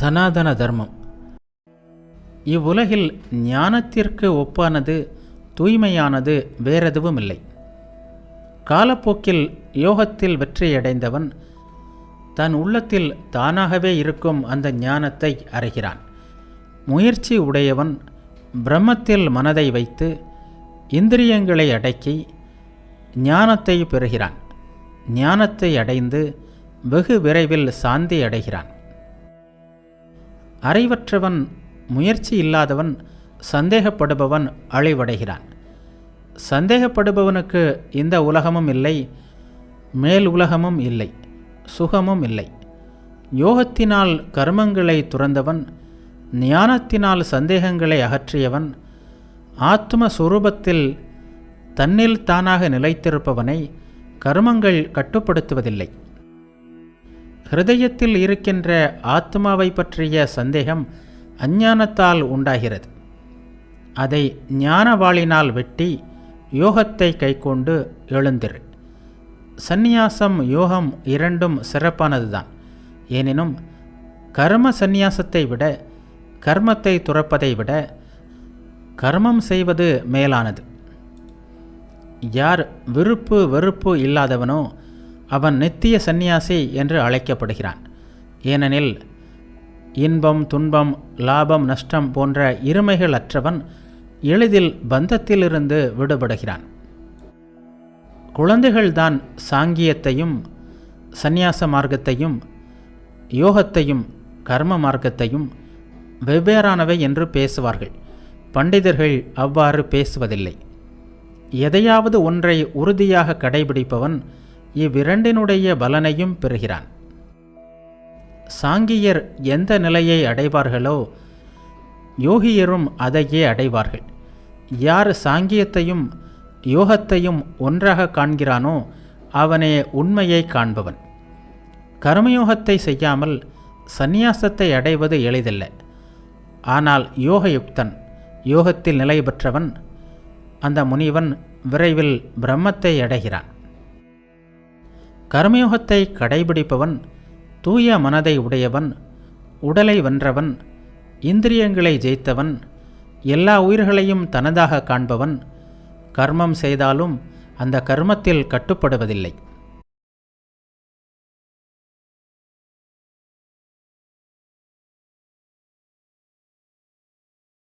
சனாதன தர்மம். இவ்வுலகில் ஞானத்திற்கு ஒப்பானது தூய்மையானது வேறெதுவும் இல்லை. காலப்போக்கில் யோகத்தில் வெற்றியடைந்தவன் தன் உள்ளத்தில் தானாகவே இருக்கும் அந்த ஞானத்தை அறிகிறான். முயற்சி உடையவன் பிரம்மத்தில் மனதை வைத்து இந்திரியங்களை அடக்கி ஞானத்தை பெறுகிறான். ஞானத்தை அடைந்து வெகு விரைவில் சாந்தி அடைகிறான். அறிவற்றவன், முயற்சி இல்லாதவன், சந்தேகப்படுபவன் அழிவடைகிறான். சந்தேகப்படுபவனுக்கு இந்த உலகமும் இல்லை, மேல் உலகமும் இல்லை, சுகமும் இல்லை. யோகத்தினால் கர்மங்களை துறந்தவன், ஞானத்தினால் சந்தேகங்களை அகற்றியவன், ஆத்ம சுரூபத்தில் தன்னில் தானாக நிலைத்திருப்பவனை கர்மங்கள் கட்டுப்படுத்துவதில்லை. ஹிருதயத்தில் இருக்கின்ற ஆத்மாவை பற்றிய சந்தேகம் அஞ்ஞானத்தால் உண்டாகிறது. அதை ஞானவாளினால் வெட்டி யோகத்தை கைக்கொண்டு எழுந்திரு. சந்நியாசம், யோகம் இரண்டும் சிறப்பானதுதான். எனினும் கர்ம சந்நியாசத்தை விட, கர்மத்தை துறப்பதை விட கர்மம் செய்வது மேலானது. யார் விருப்பு வெறுப்பு இல்லாதவனோ அவன் நித்திய சந்நியாசி என்று அழைக்கப்படுகிறான். ஏனெனில் இன்பம், துன்பம், லாபம், நஷ்டம் போன்ற இருமைகள் அற்றவன் எளிதில் பந்தத்திலிருந்து விடுபடுகிறான். குழந்தைகள்தான் சாங்கியத்தையும் சந்நியாச மார்க்கத்தையும் யோகத்தையும் கர்ம மார்க்கத்தையும் வெவ்வேறானவை என்று பேசுவார்கள். பண்டிதர்கள் அவ்வாறு பேசுவதில்லை. எதையாவது ஒன்றை உறுதியாக கடைபிடிப்பவன் இவ்விரண்டினுடைய பலனையும் பெறுகிறான். சாங்கியர் எந்த நிலையை அடைவார்களோ யோகியரும் அதையே அடைவார்கள். யார் சாங்கியத்தையும் யோகத்தையும் ஒன்றாக காண்கிறானோ அவனே உண்மையை காண்பவன். கர்மயோகத்தை செய்யாமல் சந்நியாசத்தை அடைவது எளிதல்ல. ஆனால் யோகயுக்தன், யோகத்தில் நிலை பெற்றவன், அந்த முனிவன் விரைவில் பிரம்மத்தை அடைகிறான். கர்மயோகத்தை கடைபிடிப்பவன் தூய மனதை உடையவன், உடலை வென்றவன், இந்திரியங்களை ஜெயித்தவன், எல்லா உயிர்களையும் தனதாக காண்பவன். கர்மம் செய்தாலும் அந்த கர்மத்தில் கட்டுப்படுவதில்லை.